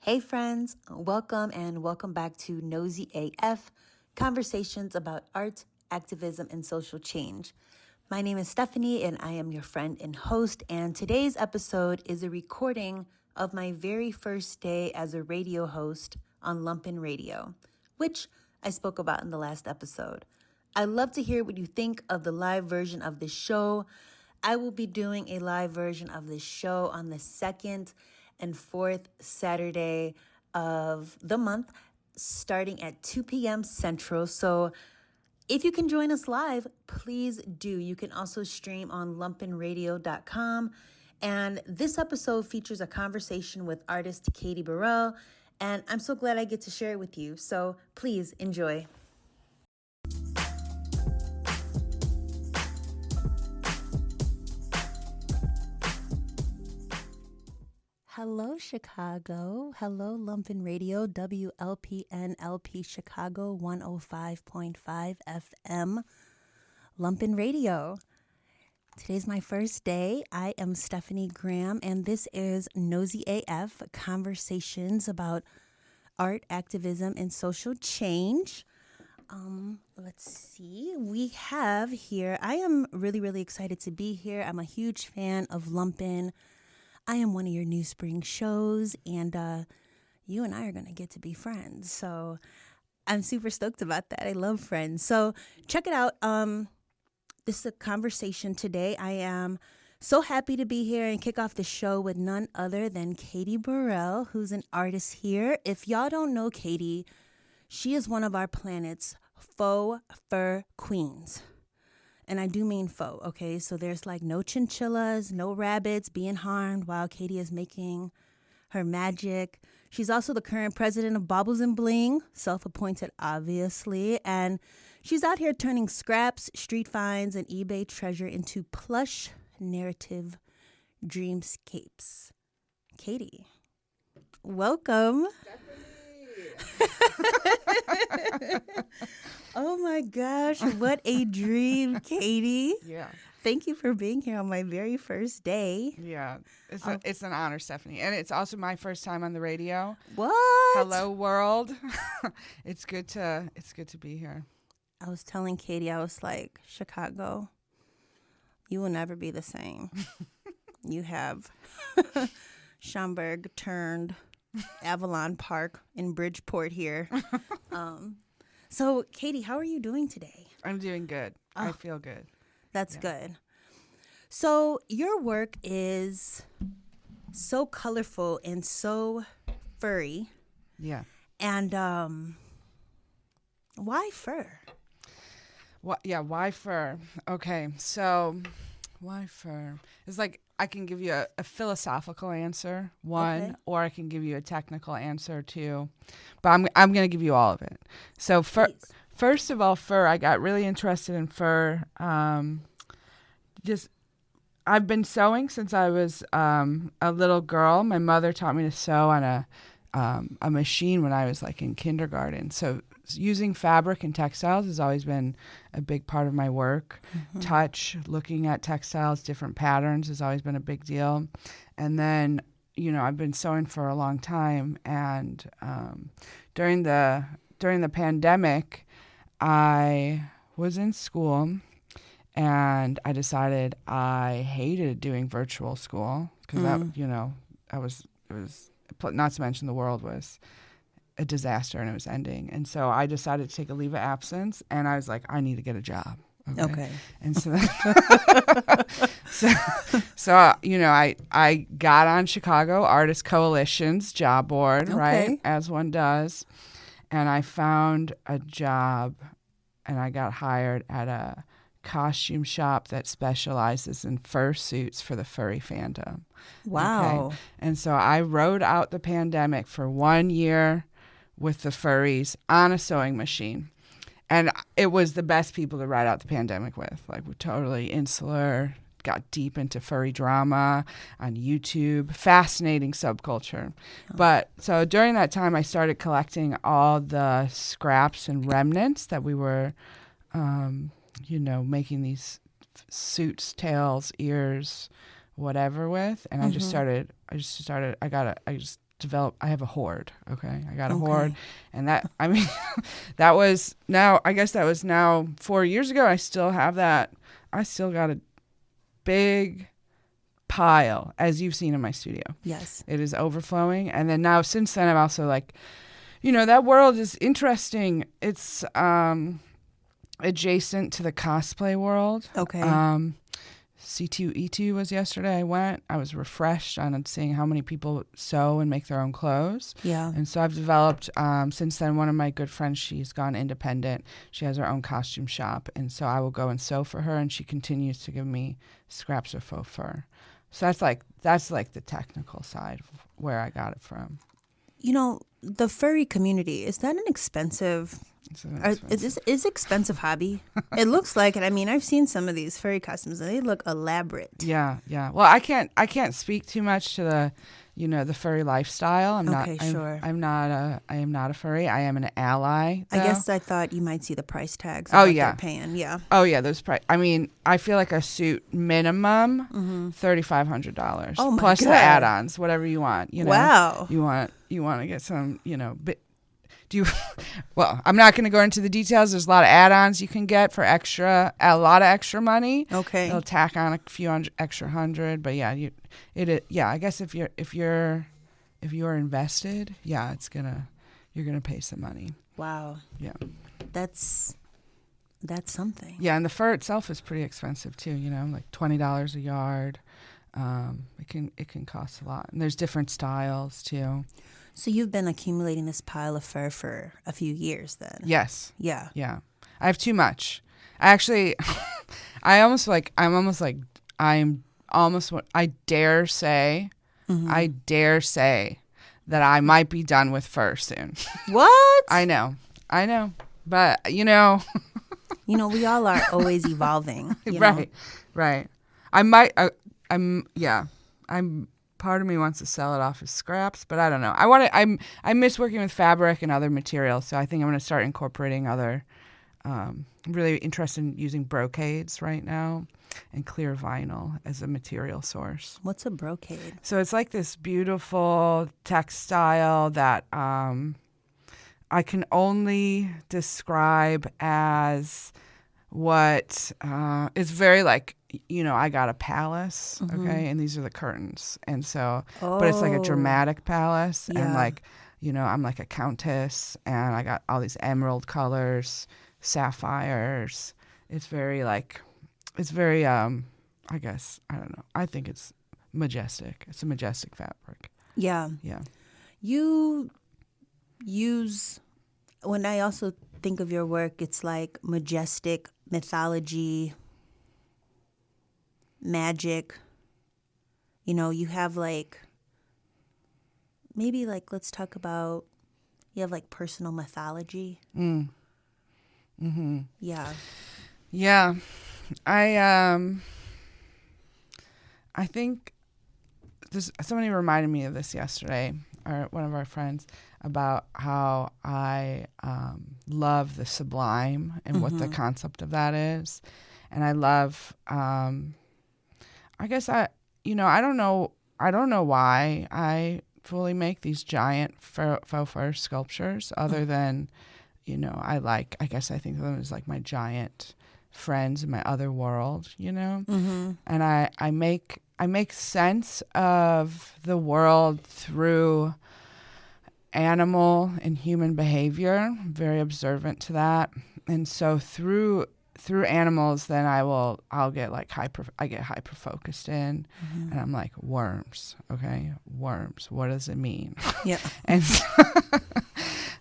Hey friends, welcome back to noseyAF, conversations about art, activism, and social change. My name is Stephanie and I am your friend and host, and today's episode is a recording of my very first day as a radio host on Lumpen Radio, which I spoke about in the last episode. I'd love to hear what you think of the live version of the show. I will be doing a live version of the show on the 2nd and 4th Saturday of the month, starting at 2 p.m. Central. So if you can join us live, please do. You can also stream on lumpenradio.com. And this episode features a conversation with artist Catie Burrill, and I'm so glad I get to share it with you. So please enjoy. Hello, Chicago. Hello, Lumpin Radio, WLPNLP Chicago 105.5 FM, Lumpin Radio. Today's my first day. I am Stephanie Graham, and this is noseyAF, conversations about art, activism, and social change. Let's see. We have here, I am really excited to be here. I'm a huge fan of Lumpin. I am one of your new spring shows, and you and I are going to get to be friends. So I'm super stoked about that. I love Friends. So check it out. This is a conversation today. I am so happy to be here and kick off the show with none other than Catie Burrill, who's an artist here. If y'all don't know Catie, she is one of our planet's faux fur queens. And I do mean faux, okay? So there's like no chinchillas, no rabbits being harmed while Catie is making her magic. She's also the current president of Baubles and Bling, self-appointed obviously. And she's out here turning scraps, street finds, and eBay treasure into plush narrative dreamscapes. Catie, welcome. Oh my gosh, what a dream, Catie. Yeah. Thank you for being here on my very first day. Yeah. It's an honor, Stephanie. And it's also my first time on the radio. What? Hello, world. It's good to be here. I was telling Catie, I was like, Chicago, you will never be the same. You have Schaumburg turned Avalon Park in Bridgeport here. So, Catie, how are you doing today? I'm doing good. I feel good. That's good. So, your work is so colorful and so furry. Yeah. And why fur? Why fur? Okay, so why fur? It's like I can give you a philosophical answer, one, okay, or I can give you a technical answer, two. But I'm going to give you all of it. So first of all, fur. I got really interested in fur. I've been sewing since I was a little girl. My mother taught me to sew on a machine when I was like in kindergarten. So using fabric and textiles has always been a big part of my work. Mm-hmm. Touch, looking at textiles, different patterns has always been a big deal. And then, I've been sewing for a long time. And during the pandemic, I was in school and I decided I hated doing virtual school because it was not to mention the world was a disaster and it was ending. And so I decided to take a leave of absence and I was like, I need to get a job. Okay. And so, I got on Chicago Artist Coalition's job board, okay, right, as one does. And I found a job and I got hired at a costume shop that specializes in fursuits for the furry fandom. Wow. Okay? And so I rode out the pandemic for 1 year with the furries on a sewing machine. And it was the best people to ride out the pandemic with. Like, we're totally insular, got deep into furry drama on YouTube, fascinating subculture. Oh. But so during that time, I started collecting all the scraps and remnants that we were, making these suits, tails, ears, whatever with. And I just developed. I have a hoard. Okay, I got a hoard, and that I mean, that was now. I guess that was now 4 years ago. I still have that. I still got a big pile, as you've seen in my studio. Yes, it is overflowing. And then now, since then, I've also like, that world is interesting. It's adjacent to the cosplay world. Okay. C2E2 was yesterday. I went. I was refreshed on seeing how many people sew and make their own clothes. Yeah. And so I've developed, since then, one of my good friends, she's gone independent. She has her own costume shop. And so I will go and sew for her, and she continues to give me scraps of faux fur. So that's like the technical side of where I got it from. The furry community, is that an expensive... Is expensive hobby? It looks like it. I mean, I've seen some of these furry costumes, and they look elaborate. Yeah. Well, I can't speak too much to the, the furry lifestyle. I am not a furry. I am an ally, though. I guess I thought you might see the price tags. They're paying. Yeah. Oh yeah, those price. I mean, I feel like a suit minimum $3,500 plus the add-ons, whatever you want. Wow. You want to get some, well, I'm not going to go into the details. There's a lot of add-ons you can get for a lot of extra money. Okay. They'll tack on a few extra $100, but yeah, I guess if you're invested, yeah, you're gonna pay some money. Wow. Yeah. That's something. Yeah, and the fur itself is pretty expensive too. Like $20 a yard. It can cost a lot, and there's different styles too. So you've been accumulating this pile of fur for a few years then? Yes. Yeah. Yeah. I have too much. I dare say that I might be done with fur soon. What? I know. But, we all are always evolving. Right. Part of me wants to sell it off as scraps, but I don't know. I miss working with fabric and other materials, so I think I'm going to start incorporating other. I'm really interested in using brocades right now and clear vinyl as a material source. What's a brocade? So it's like this beautiful textile that I can only describe as what is very like, I got a palace, okay, and these are the curtains, and so, but it's like a dramatic palace, and like, I'm like a countess, and I got all these emerald colors, sapphires. It's very I guess, I don't know. I think it's majestic. It's a majestic fabric. Yeah. Yeah. You use, when I also think of your work, it's like majestic mythology, magic. You have let's talk about, you have personal mythology. Yeah. Yeah. I think somebody reminded me of this yesterday, or one of our friends, about how I love the sublime and what the concept of that is. And I love, I guess I don't know why I fully make these giant faux fur sculptures other than, I guess I think of them as like my giant friends in my other world, and I make sense of the world through animal and human behavior. I'm very observant to that, and so through animals, then I'll get hyper focused in, and I'm like, worms, okay, worms. What does it mean? Yeah, and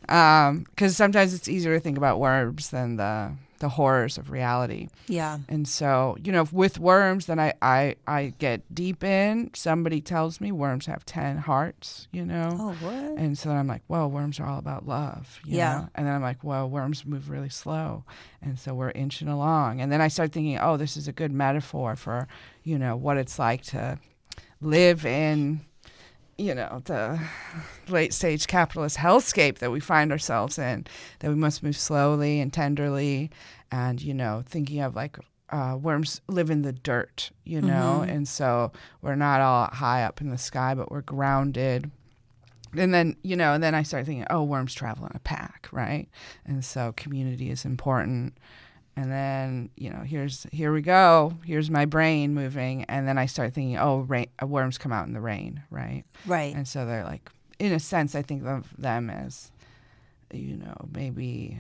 because sometimes it's easier to think about worms than the horrors of reality. Yeah. And so, with worms, then I get deep in. Somebody tells me worms have 10 hearts, Oh, what? And so then I'm like, whoa, worms are all about love. You know? And then I'm like, whoa, worms move really slow. And so we're inching along. And then I start thinking, oh, this is a good metaphor for, what it's like to live in, the late stage capitalist hellscape that we find ourselves in, that we must move slowly and tenderly, and, thinking of worms live in the dirt, and so we're not all high up in the sky, but we're grounded And then, and then I started thinking, oh, worms travel in a pack, right? And so community is important. And then, here we go. Here's my brain moving. And then I start thinking, oh, worms come out in the rain, right? Right. And so they're like, in a sense, I think of them as, nobody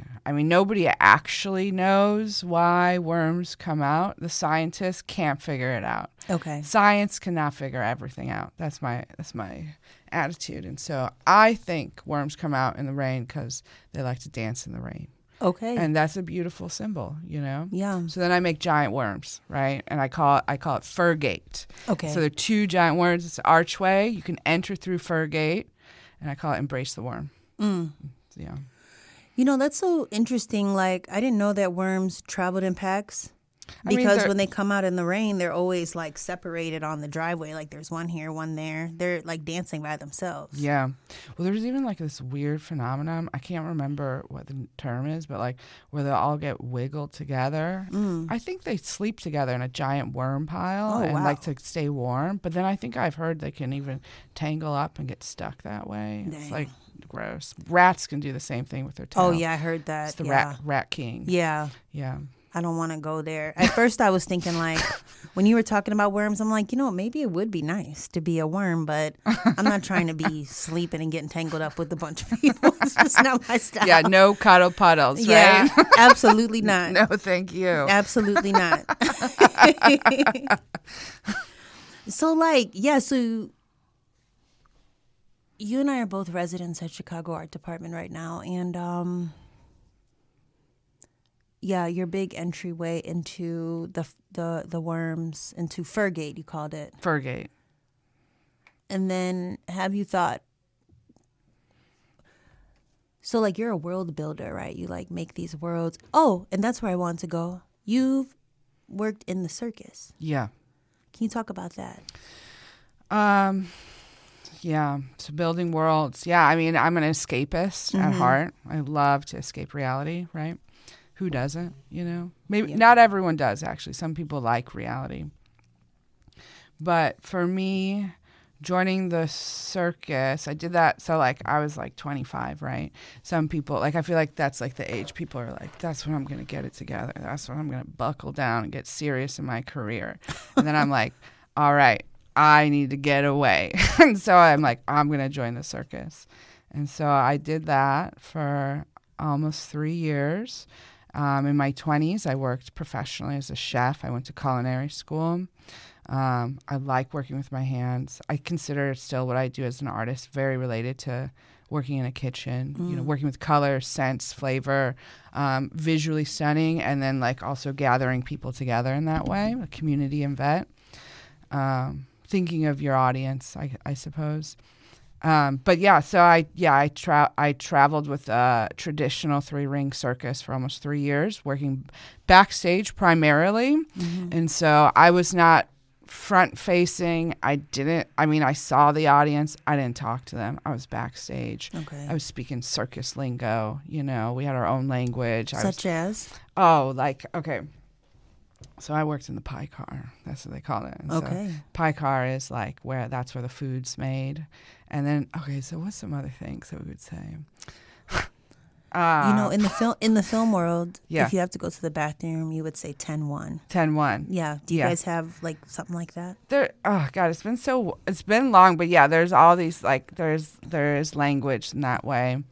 actually knows why worms come out. The scientists can't figure it out. Okay. Science cannot figure everything out. That's my attitude. And so I think worms come out in the rain because they like to dance in the rain. Okay. And that's a beautiful symbol, Yeah. So then I make giant worms, right? And I call it Furgate. Okay. So they're two giant worms. It's an archway. You can enter through Furgate, and I call it embrace the worm. Yeah. That's so interesting. Like, I didn't know that worms traveled in packs. Because when they come out in the rain, they're always like separated on the driveway. Like there's one here, one there. They're like dancing by themselves. Yeah. Well, there's even like this weird phenomenon. I can't remember what the term is, but like where they all get wiggled together. I think they sleep together in a giant worm pile like to stay warm. But then I think I've heard they can even tangle up and get stuck that way. Dang. It's like gross. Rats can do the same thing with their tail. Oh, yeah, I heard that. It's the rat king. Yeah. Yeah. I don't want to go there. At first, I was thinking, like, when you were talking about worms, I'm like, maybe it would be nice to be a worm, but I'm not trying to be sleeping and getting tangled up with a bunch of people. It's just not my style. Yeah, no cuddle puddles, yeah, right? Absolutely not. No, thank you. Absolutely not. So, so you and I are both residents at Chicago Art Department right now, and your big entryway into the worms, into Furgate, you called it. Furgate. And then have you thought, so like you're a world builder, right? You like make these worlds. Oh, and that's where I want to go. You've worked in the circus. Yeah. Can you talk about that? Yeah. So building worlds. Yeah. I mean, I'm an escapist at heart. I love to escape reality, right? Who doesn't, Maybe not everyone does, actually. Some people like reality. But for me, joining the circus, I did that. So, I was 25, right? Some people, I feel like that's the age people are like, that's when I'm going to get it together. That's when I'm going to buckle down and get serious in my career. And then I'm like, all right, I need to get away. And so I'm like, I'm going to join the circus. And so I did that for almost 3 years. In my 20s, I worked professionally as a chef. I went to culinary school. I like working with my hands. I consider still what I do as an artist very related to working in a kitchen, working with color, scents, flavor, visually stunning, and then also gathering people together in that way, a community event. Thinking of your audience, I suppose. But yeah, so I traveled with a traditional 3-ring circus for almost 3 years, working backstage primarily. And so I was not front facing. I saw the audience. I didn't talk to them. I was backstage. Okay. I was speaking circus lingo. We had our own language. Such as? Okay. So I worked in the pie car. That's what they call it. And okay. So pie car is that's where the food's made. And then, so what's some other things that we would say? In the film world, yeah. If you have to go to the bathroom, you would say 10-1. 10-1. Yeah. Do you guys have something like that? It's been long, but yeah, there's all these there's language in that way.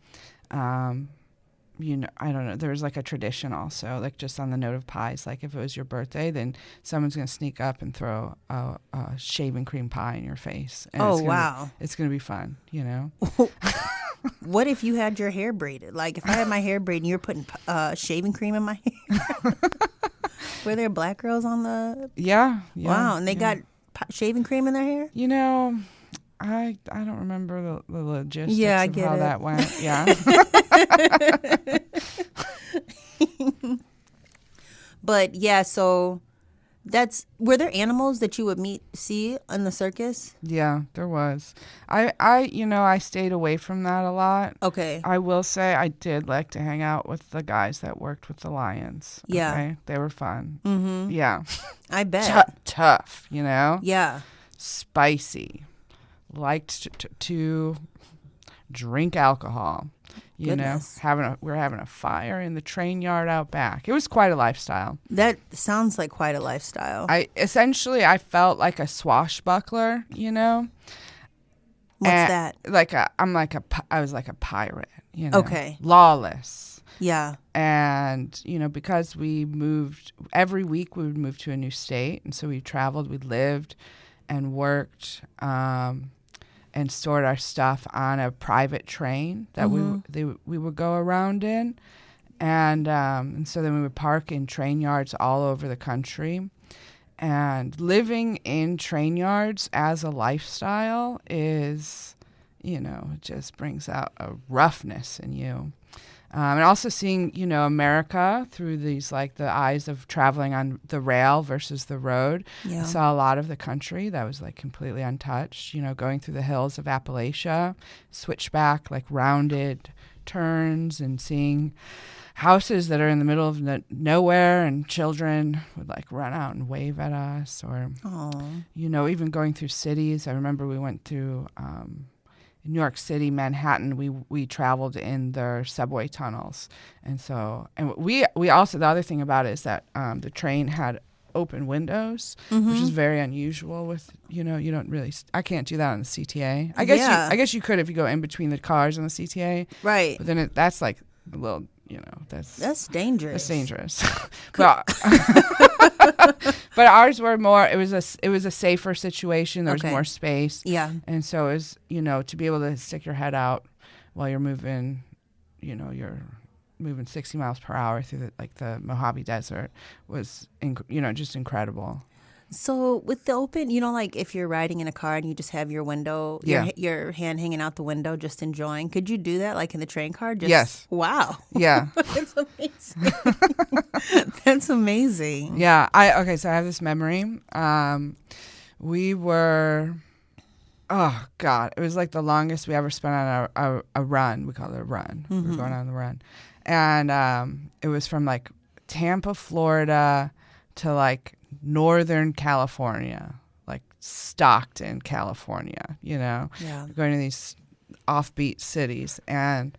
I don't know. There's a tradition also, just on the note of pies. If it was your birthday, then someone's going to sneak up and throw a shaving cream pie in your face. And it's going to be fun, What if you had your hair braided? If I had my hair braided and you're putting shaving cream in my hair? Were there black girls on the... Yeah. Wow, and they got shaving cream in their hair? I don't remember the logistics of how it. that went. Yeah. But yeah, so were there animals that you would see in the circus? Yeah, there was. I stayed away from that a lot. Okay. I will say I did like to hang out with the guys that worked with the lions. Yeah. Okay? They were fun. Mm-hmm. Yeah. I bet. Tough, Yeah. Spicy. Liked to drink alcohol. You Goodness. know, we were having a fire in the train yard out back. It was quite a lifestyle. That sounds like quite a lifestyle. I felt like a swashbuckler, you know. What's And that? I was like a pirate, you know. Okay. Lawless. Yeah. And, you know, because we moved every week, we would move to a new state. And so we traveled, we lived and worked and stored our stuff on a private train that we would go around in. And so then we would park in train yards all over the country. And living in train yards as a lifestyle is, you know, it just brings out a roughness in you. And also seeing, you know, America through these, like, the eyes of traveling on the rail versus the road. Yeah. I saw a lot of the country that was, like, completely untouched, you know, going through the hills of Appalachia, switchback, like, rounded turns, and seeing houses that are in the middle of nowhere, and children would, like, run out and wave at us. Or, you know, even going through cities. I remember we went through New York City, Manhattan. We traveled in their subway tunnels. And so, and we also, the other thing about it is that the train had open windows, which is very unusual with, you know, you don't really, I can't do that on the CTA. I guess you could if you go in between the cars on the CTA. Right. But then that's like a little, you know, that's dangerous. That's dangerous. But ours were more, it was a safer situation. There was more space. Yeah. And so it was, you know, to be able to stick your head out while you're moving, you know, you're moving 60 miles per hour through the Mojave Desert was, you know, just incredible. So with the open, you know, like if you're riding in a car and you just have your window, your hand hanging out the window, just enjoying. Could you do that like in the train car? Yes. Wow. Yeah. That's amazing. That's amazing. Yeah. So I have this memory. We were, oh God, it was like the longest we ever spent on a run. We call it a run. We were going on the run. And it was from like Tampa, Florida to like Northern California, like Stockton, California, you know, going to these offbeat cities. And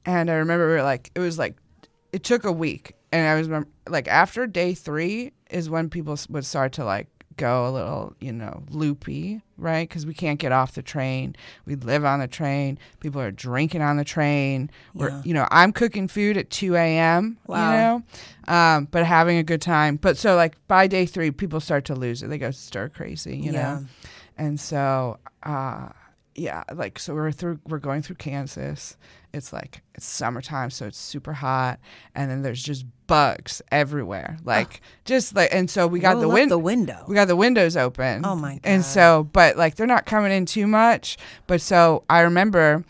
I remember it took a week. And I was like, after day 3 is when people would start to like go a little, you know, loopy, right? Because we can't get off the train. We live on the train. People are drinking on the train. We're, you know, I'm cooking food at 2 a.m., you know, but having a good time. But so like by day 3, people start to lose it. They go stir crazy, you know? And so, like, so we're going through Kansas. It's like, it's summertime, so it's super hot. And then there's just bugs everywhere. Like, just like, and so we got the window. We got the windows open. Oh my God. And so, but like, they're not coming in too much. But so I remember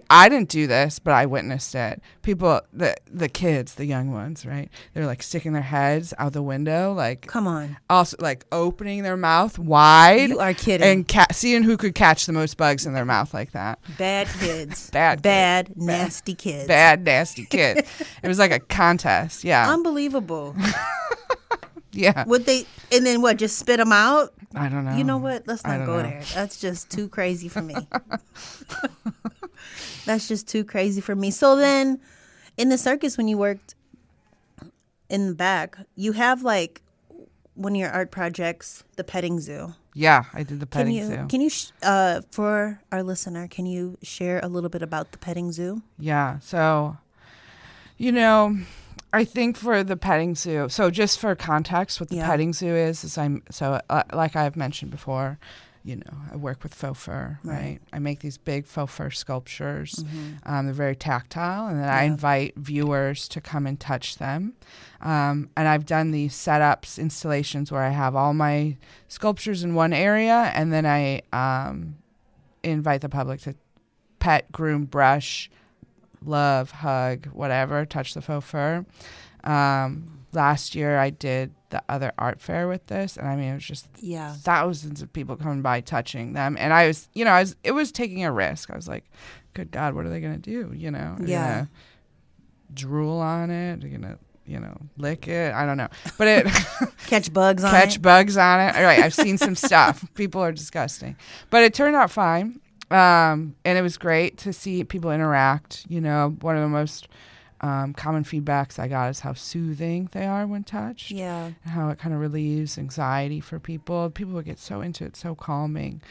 I didn't do this, but I witnessed it. People, the kids, the young ones, right? They're like sticking their heads out the window. Like, come on. Also like opening their mouth wide. You are kidding. And seeing who could catch the most bugs in their mouth like that. Bad kids. Bad, nasty kids. Bad, nasty kids. It was like a contest. Yeah. Unbelievable. Yeah. Would they, and then what, just spit them out? I don't know. You know what? Let's not go know. there. That's just too crazy for me. That's just too crazy for me. So then in the circus, when you worked in the back, you have like one of your art projects, the petting zoo. Yeah, I did the petting zoo. Can you, for our listener, can you share a little bit about the petting zoo? Yeah. So, you know, I think for the petting zoo, so just for context, what the petting zoo is like I've mentioned before, you know, I work with faux fur, right? I make these big faux fur sculptures. They're very tactile, and then I invite viewers to come and touch them. And I've done these setups, installations where I have all my sculptures in one area, and then I invite the public to pet, groom, brush, love, hug, whatever, touch the faux fur. Last year I did the other art fair with this, and I mean, it was just thousands of people coming by touching them. And I was, you know, it was taking a risk. I was like, good God, what are they going to do? You know, are they gonna drool on it? Are they going to, you know, lick it? I don't know. But it catch bugs on it. All right. I've seen some stuff. People are disgusting, but it turned out fine. And it was great to see people interact. You know, one of the most common feedbacks I got is how soothing they are when touched. Yeah. And how it kind of relieves anxiety for people. People would get so into it, so calming.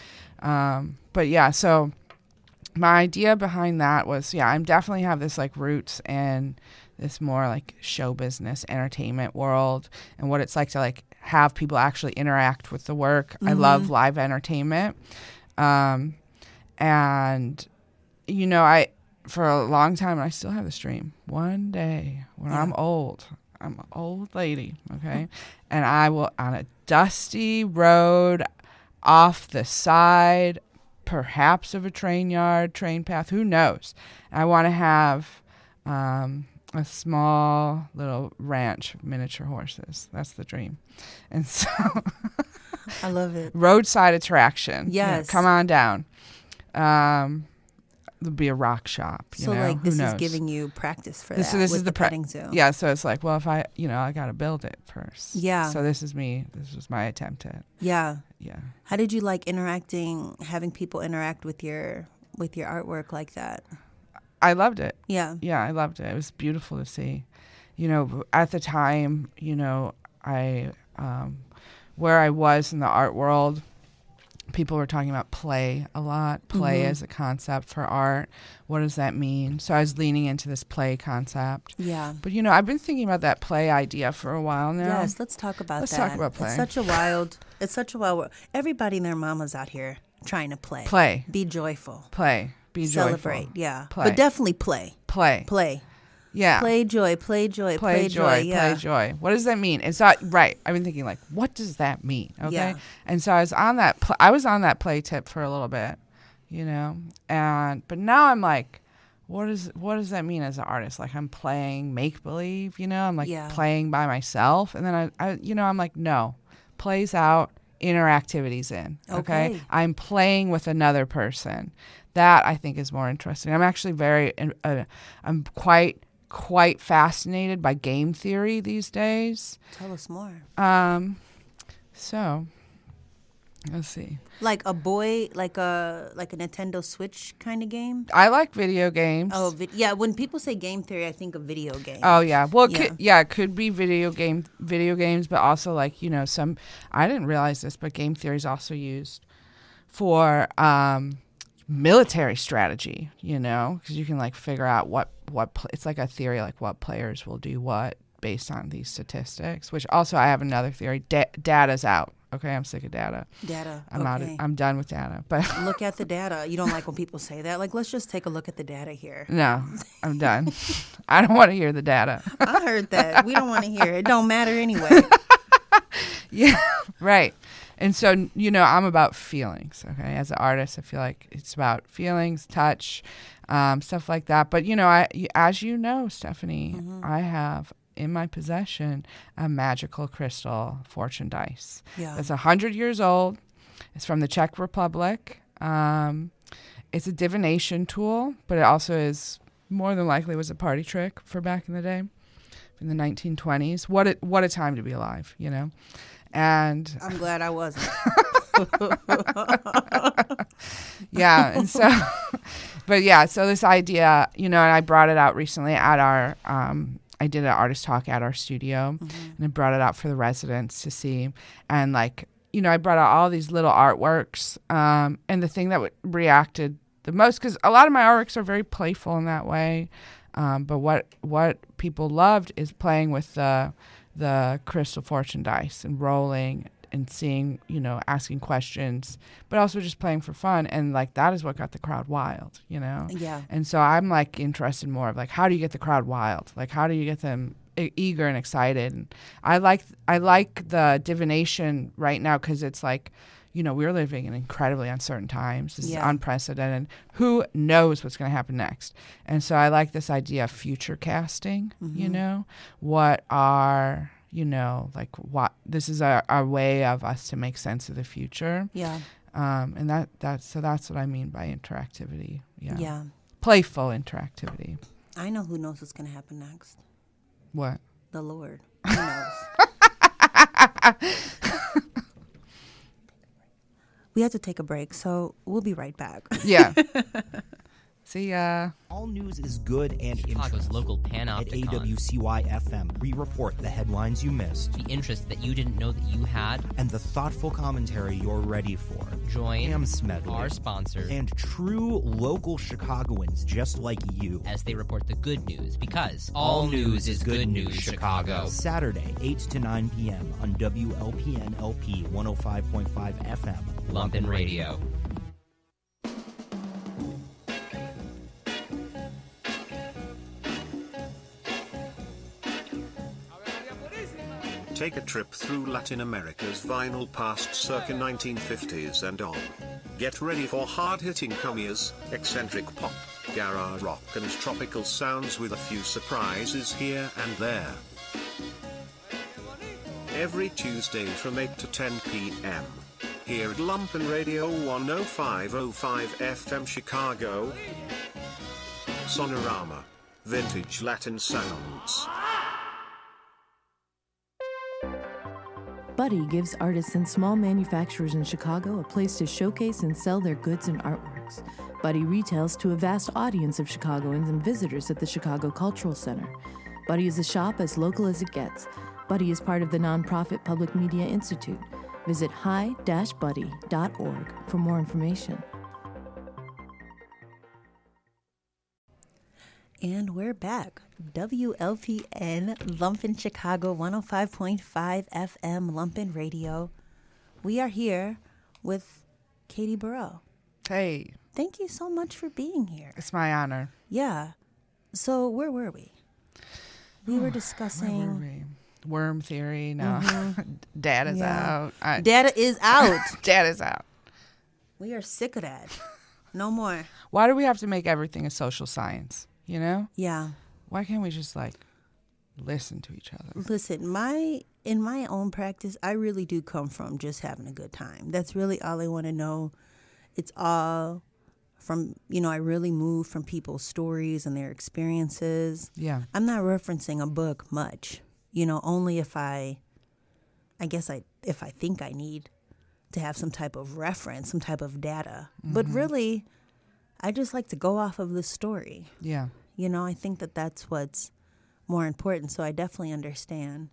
But yeah, so my idea behind that was, I'm definitely have this like roots in this more like show business, entertainment world, and what it's like to like have people actually interact with the work. I love live entertainment. And, you know, for a long time, I still have this dream. One day when I'm an old lady, okay? And I will, on a dusty road off the side, perhaps of a train path, who knows? I want to have a small little ranch of miniature horses. That's the dream. And so I love it. Roadside attraction. Yes. Come on down. There'll be a rock shop. So like this is giving you practice for this is the petting zoo. Yeah. So it's like, well, if I got to build it first. Yeah. So this is me. This was my attempt at. Yeah. Yeah. How did you like having people interact with your artwork like that? I loved it. Yeah. Yeah, I loved it. It was beautiful to see. You know, at the time, you know, I where I was in the art world, people were talking about play a lot. Play as a concept for art. What does that mean? So I was leaning into this play concept. Yeah. But, you know, I've been thinking about that play idea for a while now. Yes, let's talk about that. Let's talk about play. It's such a wild, everybody and their mama's out here trying to play. Play. Be joyful. Play. Be joyful. Celebrate, yeah. Play. But definitely play. Play. Play. Yeah. Play joy, play joy, Play joy, yeah. play joy. What does that mean? It's not right. I've been thinking like, what does that mean? Okay. Yeah. And so I was on that play tip for a little bit, you know, but now I'm like, what does that mean as an artist? Like I'm playing make believe, you know, I'm like playing by myself. And then I I'm like, no, plays out, interactivities in. Okay. I'm playing with another person. That I think is more interesting. I'm actually I'm quite fascinated by game theory these days. Tell us more. So let's see. Like a Nintendo Switch kind of game? I like video games. Oh, yeah. When people say game theory, I think of video games. Oh yeah. Well, it could be video games, but also like, you know, I didn't realize this, but game theory is also used for military strategy, you know, because you can like figure out it's like a theory, like what players will do what based on these statistics, which also I have another theory. Data's out. Okay. I'm sick of data. I'm done with data, but look at the data. You don't like when people say that? Like, let's just take a look at the data here. No, I'm done. I don't want to hear the data. I heard that. We don't want to hear it. It don't matter anyway. Yeah. Right. And so, you know, I'm about feelings, okay? As an artist, I feel like it's about feelings, touch, stuff like that. But, you know, as you know, Stephanie, I have in my possession a magical crystal fortune dice. Yeah. It's 100 years old. It's from the Czech Republic. It's a divination tool, but it also is more than likely was a party trick for back in the day, in the 1920s. What a time to be alive, you know? And I'm glad I wasn't. Yeah. And so, but yeah, so this idea, you know, and I brought it out recently at our, I did an artist talk at our studio and I brought it out for the residents to see. And like, you know, I brought out all these little artworks. And the thing that reacted the most, because a lot of my artworks are very playful in that way. But what people loved is playing with the crystal fortune dice and rolling and seeing, you know, asking questions, but also just playing for fun. And like, that is what got the crowd wild, you know? Yeah. And so I'm like interested more of like, how do you get the crowd wild? Like, how do you get them eager and excited? And I like the divination right now, 'cause it's like, you know, we're living in incredibly uncertain times. This is unprecedented. Who knows what's going to happen next? And so I like this idea of future casting, you know, what are, you know, like what, this is our way of us to make sense of the future. Yeah. And that's what I mean by interactivity. Yeah. Yeah. Playful interactivity. I know who knows what's going to happen next. What? The Lord. Who knows? We have to take a break, so we'll be right back. Yeah. See ya. All news is good and Chicago's interesting. local At panopticon. AWCY-FM, we report the headlines you missed The interest that you didn't know that you had. and the thoughtful commentary you're ready for. Join Ham Smedley our sponsors and true local Chicagoans just like you. as they report the good news, because all news is good news, Chicago. Saturday, 8 to 9 p.m. on WLPN LP 105.5 FM. Lumpin Radio. Take a trip through Latin America's vinyl past circa 1950s and on. Get ready for hard-hitting cummiers, eccentric pop, garage rock and tropical sounds with a few surprises here and there. Every Tuesday from 8 to 10 p.m. Here at Lumpen Radio 105.05 FM Chicago. Sonorama. Vintage Latin sounds. Buddy gives artists and small manufacturers in Chicago a place to showcase and sell their goods and artworks. Buddy retails to a vast audience of Chicagoans and visitors at the Chicago Cultural Center. Buddy is a shop as local as it gets. Buddy is part of the nonprofit Public Media Institute. Visit hi-buddy.org for more information. And we're back. WLPN, Lumpin, Chicago, 105.5 FM, Lumpin Radio. We are here with Catie Burrill. Hey, Thank you so much for being here. it's my honor. Yeah. So where were we? We were Where discussing... were we? Worm theory. No. Dad is Yeah. out. Data is out. Dad is out. We are sick of that. No more. Why do we have to make everything a social science? You know? Yeah. Why can't we just listen to each other? Listen, in my own practice, I really do come from just having a good time. That's really all I want to know. It's all from, I really move from people's stories and their experiences. Yeah. I'm not referencing a book much, only if I think I need to have some type of reference, some type of data. Mm-hmm. But really, I just like to go off of the story. Yeah. I think that that's what's more important. So I definitely understand.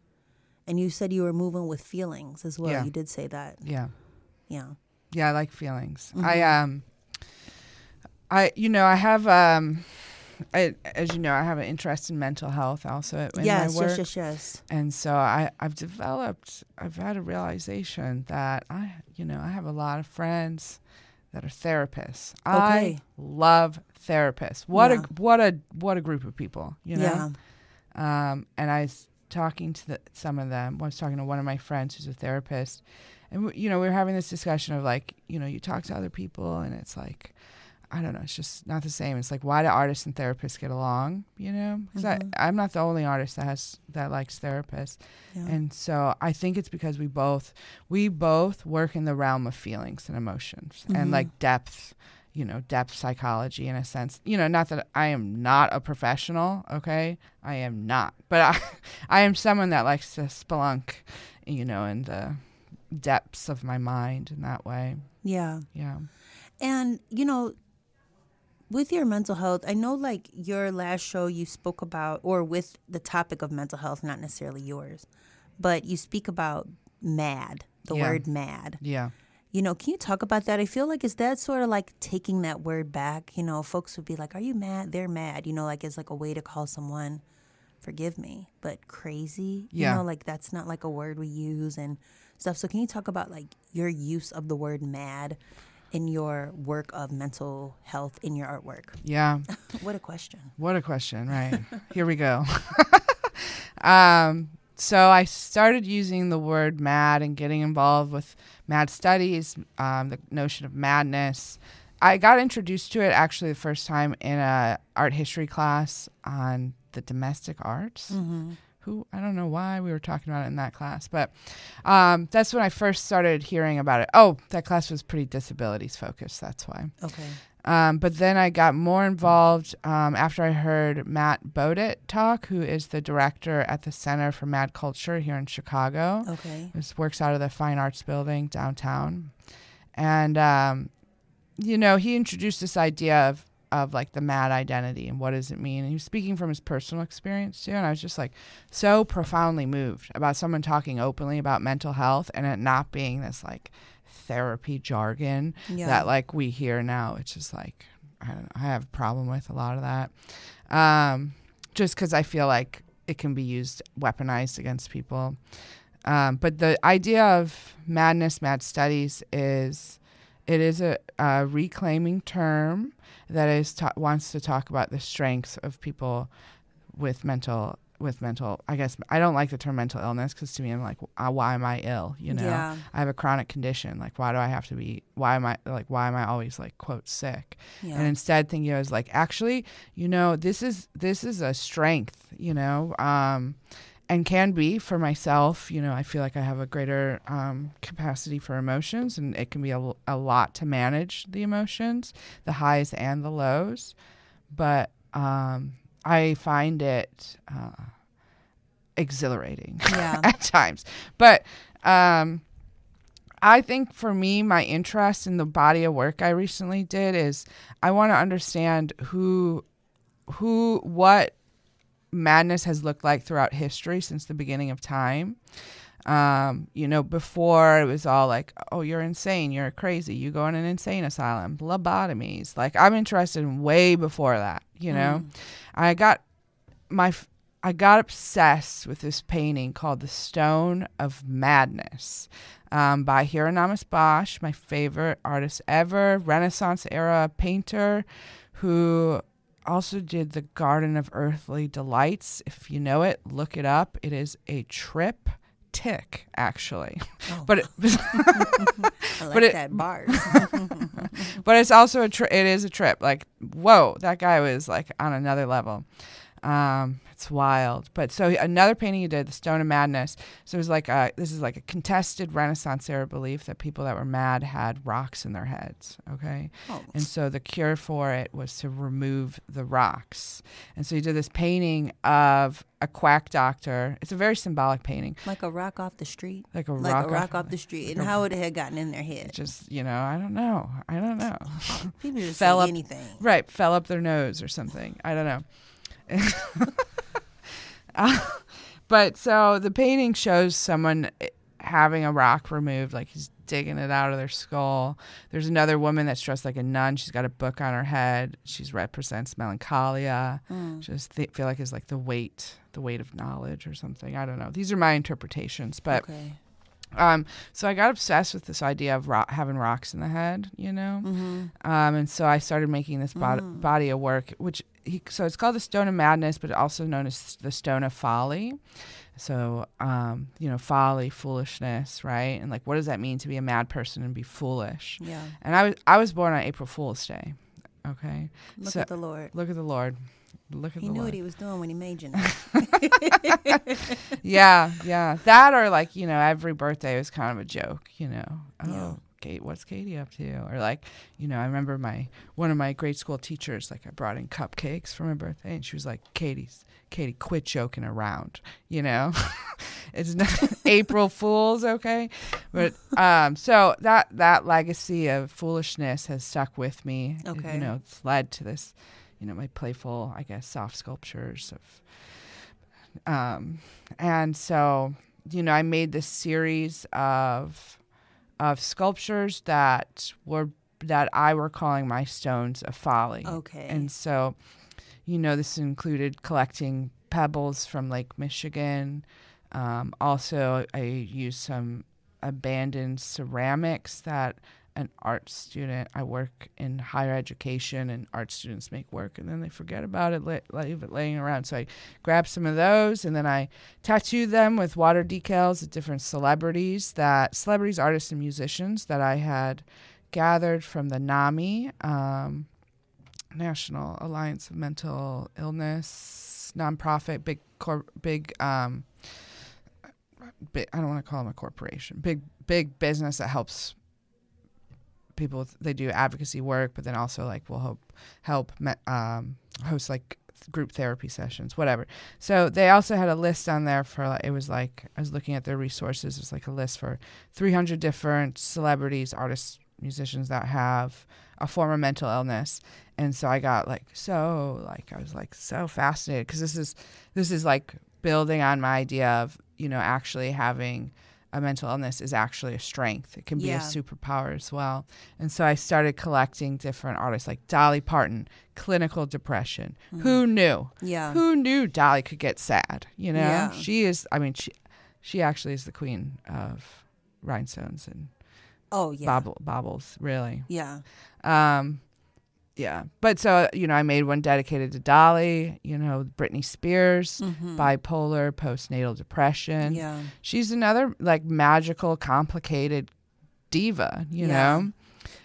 And you said you were moving with feelings as well. Yeah. You did say that. Yeah. Yeah. Yeah, I like feelings. Mm-hmm. I have as you know, I have an interest in mental health also in Yes, my work. yes. And so I've had a realization that I have a lot of friends that are therapists. Okay. I love therapists. What Yeah. a group of people, Yeah. And I was talking to some of them. I was talking to one of my friends who's a therapist, and we were having this discussion of you talk to other people and it's I don't know, it's just not the same. It's why do artists and therapists get along? Because I'm not the only artist that likes therapists. Yeah. And so I think it's because we both work in the realm of feelings and emotions and depth, depth psychology in a sense. Not that I am not a professional, okay? I am not. But I am someone that likes to spelunk, in the depths of my mind in that way. Yeah. Yeah. And, with your mental health, I know your last show you spoke about, or with the topic of mental health, not necessarily yours, but you speak about mad, the word mad. Yeah. Can you talk about that? I feel is that sort of taking that word back? Folks would be are you mad? They're mad, it's a way to call someone, forgive me, but crazy. Yeah. That's not a word we use and stuff. So can you talk about your use of the word mad in your work of mental health in your artwork? Yeah. What a question. What a question, right? Here we go. So I started using the word mad and getting involved with mad studies, the notion of madness. I got introduced to it actually the first time in a art history class on the domestic arts. Mm-hmm. I don't know why we were talking about it in that class, but that's when I first started hearing about it. Oh, that class was pretty disabilities focused. That's why. Okay. But then I got more involved after I heard Matt Bowdit talk, who is the director at the Center for Mad Culture here in Chicago. Okay. This works out of the Fine Arts Building downtown. And, he introduced this idea of like the mad identity and what does it mean. And he was speaking from his personal experience too. And I was just like so profoundly moved about someone talking openly about mental health and it not being this like therapy jargon that like we hear now. It's just like, I don't know, I have a problem with a lot of that. Just because I feel like it can be weaponized against people. But the idea of madness, mad studies is a reclaiming term that is wants to talk about the strengths of people with mental. I guess I don't like the term mental illness because to me I'm like, why am I ill? I have a chronic condition. Like, why do I have to be? Why am I always like quote sick? And instead thinking I was like, actually, this is a strength. And can be for myself. I feel like I have a greater capacity for emotions, and it can be a lot to manage the emotions, the highs and the lows. But I find it exhilarating at times. But I think for me, my interest in the body of work I recently did is I want to understand what madness has looked like throughout history since the beginning of time. Before it was all like, oh, you're insane, you're crazy, you go in an insane asylum, lobotomies. Like, I'm interested in way before that. I got obsessed with this painting called The Stone of Madness by Hieronymus Bosch, my favorite artist ever, Renaissance era painter who also did the Garden of Earthly Delights. If you know it, look it up. It is a triptych, actually. Oh. But I like that bars. But it's also it is a trip. Like, whoa, that guy was like on another level. It's wild. But so another painting he did, The Stone of Madness. So it was like this is like a contested Renaissance era belief that people that were mad had rocks in their heads. Okay. Oh. And so the cure for it was to remove the rocks. And so he did this painting of a quack doctor. It's a very symbolic painting. Like a rock off the street. Like a rock off the street. And how would it have gotten in their head? Just, I don't know. People just say anything. Right. Fell up their nose or something. I don't know. But so the painting shows someone having a rock removed, like he's digging it out of their skull. There's another woman that's dressed like a nun. She's got a book on her head. She represents melancholia. Just feel like it's like the weight of knowledge or something. I don't know. These are my interpretations, but okay. So I got obsessed with this idea of having rocks in the head, and so I started making this body of work, so it's called The Stone of Madness, but also known as The Stone of Folly. So, folly, foolishness, right? And like, what does that mean to be a mad person and be foolish? Yeah. And I was born on April Fool's Day. Okay. Look at the Lord. Look at the Lord. He knew what he was doing when he made you. Yeah. That or like, every birthday was kind of a joke, Kate, what's Catie up to? Or like, I remember one of my grade school teachers, like I brought in cupcakes for my birthday and she was like, Katie, quit joking around, It's not April Fools, okay? But so that legacy of foolishness has stuck with me. Okay. It's led to this, my playful, I guess, soft sculptures of and so, I made this series of sculptures that I were calling my stones of folly. Okay. And so, this included collecting pebbles from Lake Michigan. Also, I used some abandoned ceramics that an art student, I work in higher education and art students make work and then they forget about it, leave it laying around. So I grabbed some of those and then I tattooed them with water decals of different celebrities, artists, and musicians that I had gathered from the NAMI, National Alliance of Mental Illness, nonprofit, I don't want to call them a corporation, big business that helps people. They do advocacy work, but then also like will help host like group therapy sessions, whatever. So they also had a list on there for it was like I was looking at their resources. It was like a list for 300 different celebrities, artists, musicians that have a form of mental illness. And so I got I was so fascinated, because this is like building on my idea of, actually having a mental illness is actually a strength. It can be a superpower as well. And so I started collecting different artists, like Dolly Parton, clinical depression. Who knew? Yeah. Who knew Dolly could get sad? Yeah. She is, she actually is the queen of rhinestones and baubles, really. Yeah. Yeah. But so, I made one dedicated to Dolly, Britney Spears, bipolar, postnatal depression. Yeah. She's another magical, complicated diva, you know?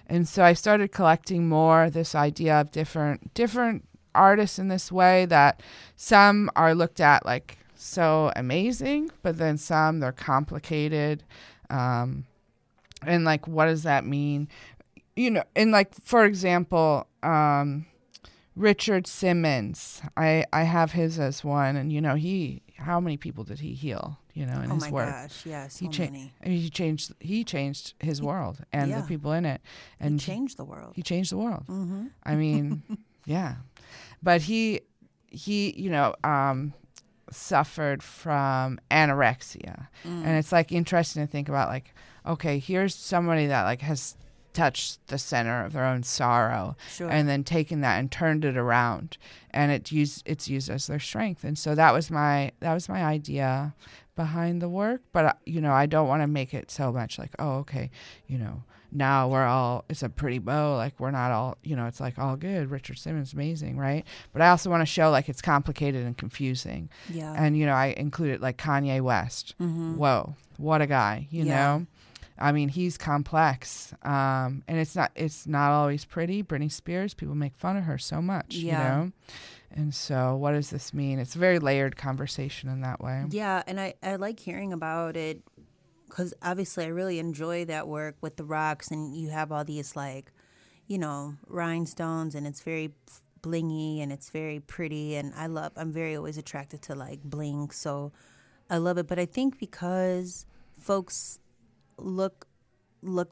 And so I started collecting more this idea of different artists in this way, that some are looked at like so amazing, but then some, they're complicated. And what does that mean? And for example, Richard Simmons, I have his as one, and how many people did he heal, in his work? Oh my gosh, yeah, so many. He changed his world and the people in it. And he changed the world. He changed the world. Mm-hmm. Yeah. But he suffered from anorexia. And it's interesting to think about, okay, here's somebody that has touched the center of their own sorrow, and then taken that and turned it around, and it's used as their strength. And so that was my idea behind the work. But I don't want to make it so much now we're all, it's a pretty bow, we're not all, it's all good, Richard Simmons, amazing, right? But I also want to show it's complicated and confusing. Yeah. And I included Kanye West. Whoa, what a guy, you know. He's complex, and it's not always pretty. Britney Spears, people make fun of her so much, you know? And so what does this mean? It's a very layered conversation in that way. Yeah, and I like hearing about it, because obviously I really enjoy that work with the rocks, and you have all these rhinestones, and it's very blingy and it's very pretty, and I'm very always attracted to bling, so I love it. But I think because folks look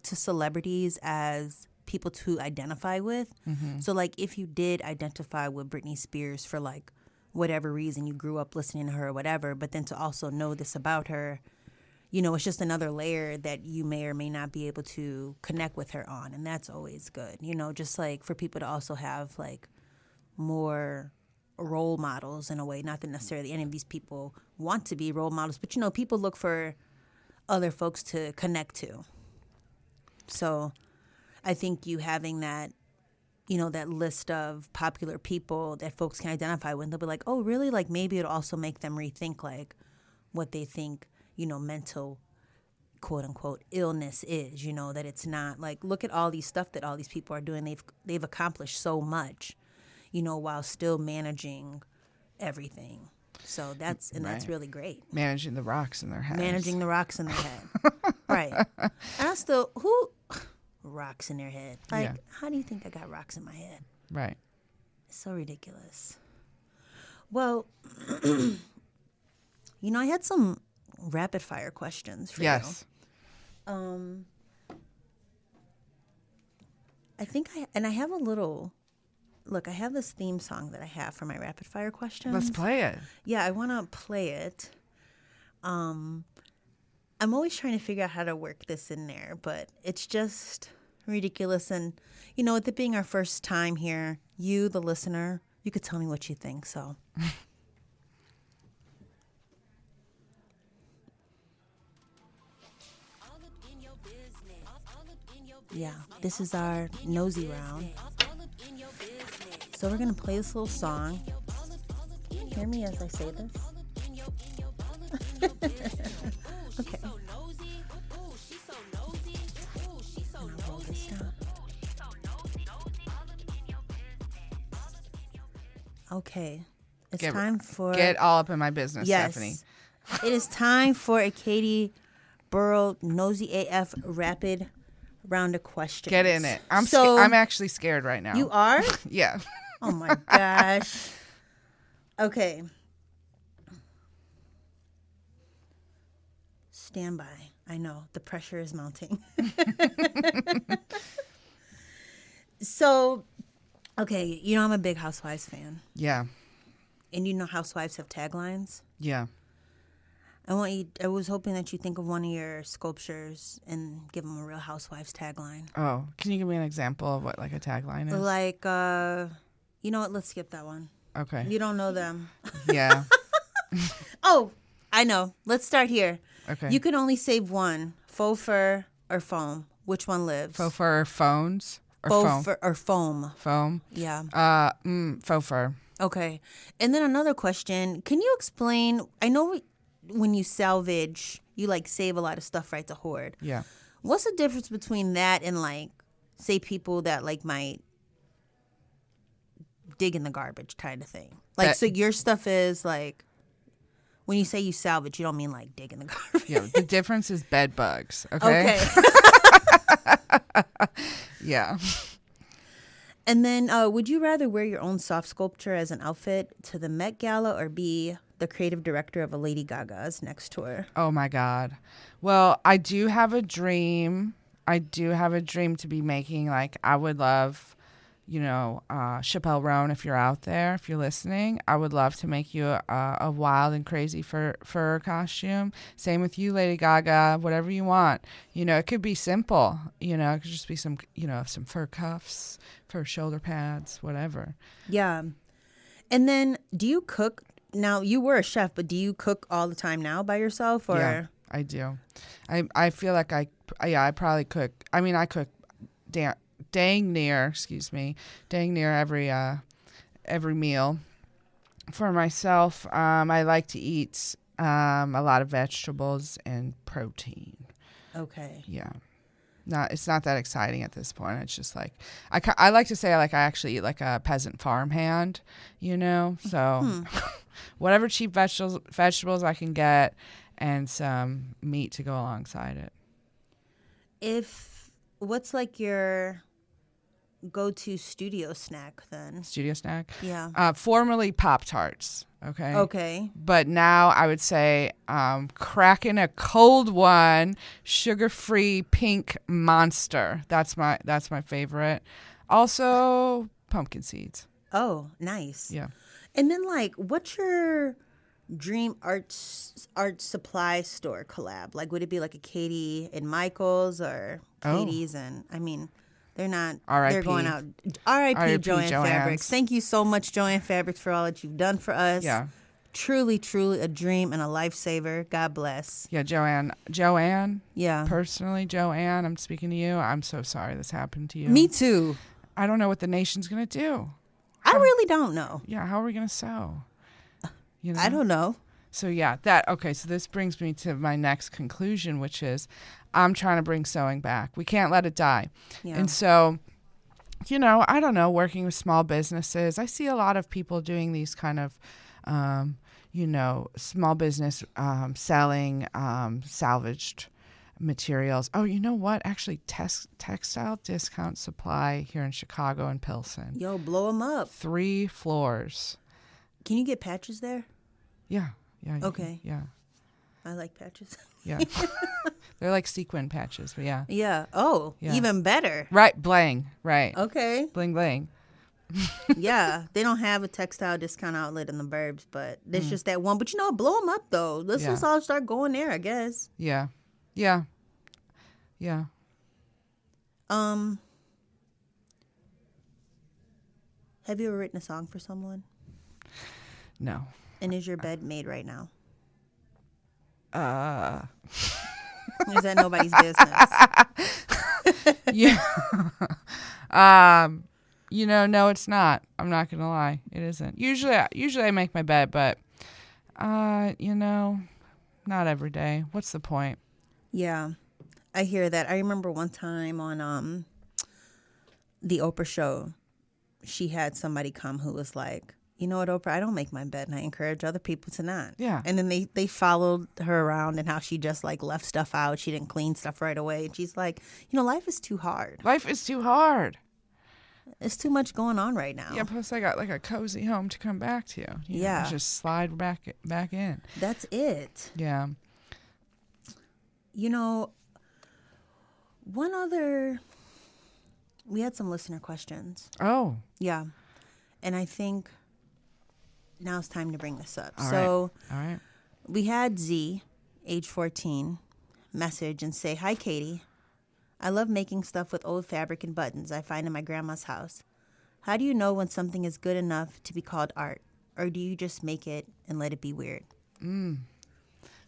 to celebrities as people to identify with. So if you did identify with Britney Spears for whatever reason, you grew up listening to her or whatever, but then to also know this about her, it's just another layer that you may or may not be able to connect with her on, and that's always good. Just for people to also have more role models in a way, not that necessarily any of these people want to be role models, but people look for other folks to connect to. So I think you having that, that list of popular people that folks can identify with, they'll be like, oh, really? Maybe it'll also make them rethink what they think, mental, quote unquote, illness is, that it's not look at all these stuff that all these people are doing. They've accomplished so much, while still managing everything. So that's really great. Managing the rocks in their head. Right. And I still, who rocks in their head? How do you think I got rocks in my head? Right. It's so ridiculous. Well, I had some rapid fire questions for you. Yes. I think I have a little. Look, I have this theme song that I have for my rapid fire questions. Let's play it. Yeah, I want to play it. I'm always trying to figure out how to work this in there, but it's just ridiculous. And, with it being our first time here, you, the listener, you could tell me what you think. So, yeah, this is our nosy round. So we're going to play this little song. Hear me as I say this. Okay. And I'll roll this down. Okay. It's time for... Get all up in my business, Stephanie. It is time for a Catie Burrill noseyAF rapid round of questions. Get in it. I'm actually scared right now. You are? Yeah. Oh my gosh. Okay. Stand by. I know the pressure is mounting. So, okay, you know I'm a big Housewives fan. Yeah. And you know Housewives have taglines? Yeah. I was hoping that you think of one of your sculptures and give them a Real Housewives tagline. Oh, can you give me an example of what like a tagline is? Like, you know what? Let's skip that one. Okay. You don't know them. Yeah. Oh, I know. Let's start here. Okay. You can only save one. Faux fur or foam. Which one lives? Faux fur phones or Faux foam? fur or foam. Foam. Yeah. Faux fur. Okay. And then another question. Can you explain? I know when you salvage, you like save a lot of stuff, right, to hoard. Yeah. What's the difference between that and like, say, people that like might dig in the garbage kind of thing? Like, so your stuff is like, when you say you salvage, you don't mean like dig in the garbage. Yeah. The difference is bed bugs. Okay. Yeah. And then, would you rather wear your own soft sculpture as an outfit to the Met Gala or be the creative director of a Lady Gaga's next tour? Oh my God. Well, I do have a dream. To be making, like, I would love, Chappelle Roan, if you're out there, if you're listening, I would love to make you a wild and crazy fur costume. Same with you, Lady Gaga, whatever you want. It could be simple. It could just be some fur cuffs, fur shoulder pads, whatever. Yeah. And then, do you cook? Now, you were a chef, but do you cook all the time now by yourself? Or? Yeah, I do. I feel like I probably cook. I mean, I cook dang near every meal for myself. I like to eat a lot of vegetables and protein. Okay. Yeah. It's not that exciting at this point. It's just like I like to say I actually eat like a peasant farmhand, So whatever cheap vegetables I can get and some meat to go alongside it. What's like your go-to studio snack then? Studio snack? Yeah. Formerly Pop-Tarts. Okay. Okay. But now I would say cracking a cold one, sugar-free pink Monster. That's my favorite. Also, pumpkin seeds. Oh, nice. Yeah. And then like, what's your dream art supply store collab? Like, would it be like a Catie and Michael's or Katie's and they're not. R.I.P. They're going out. R.I.P. Joanne Fabrics. Thank you so much, Joanne Fabrics, for all that you've done for us. Yeah. Truly, truly a dream and a lifesaver. God bless. Yeah, Joanne. Yeah. Personally, Joanne, I'm speaking to you. I'm so sorry this happened to you. Me too. I don't know what the nation's going to do. I really don't know. Yeah, how are we going to sew? I don't know. So yeah, so this brings me to my next conclusion, which is I'm trying to bring sewing back. We can't let it die. Yeah. And so, I don't know, working with small businesses, I see a lot of people doing these kind of, small business selling salvaged materials. Oh, you know what? Actually, Textile Discount Supply here in Chicago and Pilsen. Yo, blow them up. 3 floors. Can you get patches there? Yeah. Yeah. Okay. Yeah. I like patches. Yeah. They're like sequin patches, but yeah. Yeah. Oh, yeah. Even better. Right. Bling. Right. Okay. Bling, bling. Yeah. They don't have a textile discount outlet in the burbs, but there's just that one. But blow them up, though. Let's just all start going there, I guess. Yeah. Yeah. Yeah. Have you ever written a song for someone? No. And is your bed made right now? Is that nobody's business? Yeah. No, it's not. I'm not gonna lie. It isn't. Usually I make my bed, but not every day. What's the point? Yeah, I hear that. I remember one time on the Oprah show, she had somebody come who was like, you know what, Oprah, I don't make my bed, and I encourage other people to not. Yeah. And then they followed her around and how she just like left stuff out. She didn't clean stuff right away. And she's like, life is too hard. Life is too hard. It's too much going on right now. Yeah, plus I got like a cozy home to come back to. Yeah. Just slide back in. That's it. Yeah. One other We had some listener questions. Oh. Yeah. And I think now it's time to bring this up. All right. We had Z, age 14, message and say, "Hi, Catie. I love making stuff with old fabric and buttons I find in my grandma's house. How do you know when something is good enough to be called art? Or do you just make it and let it be weird?"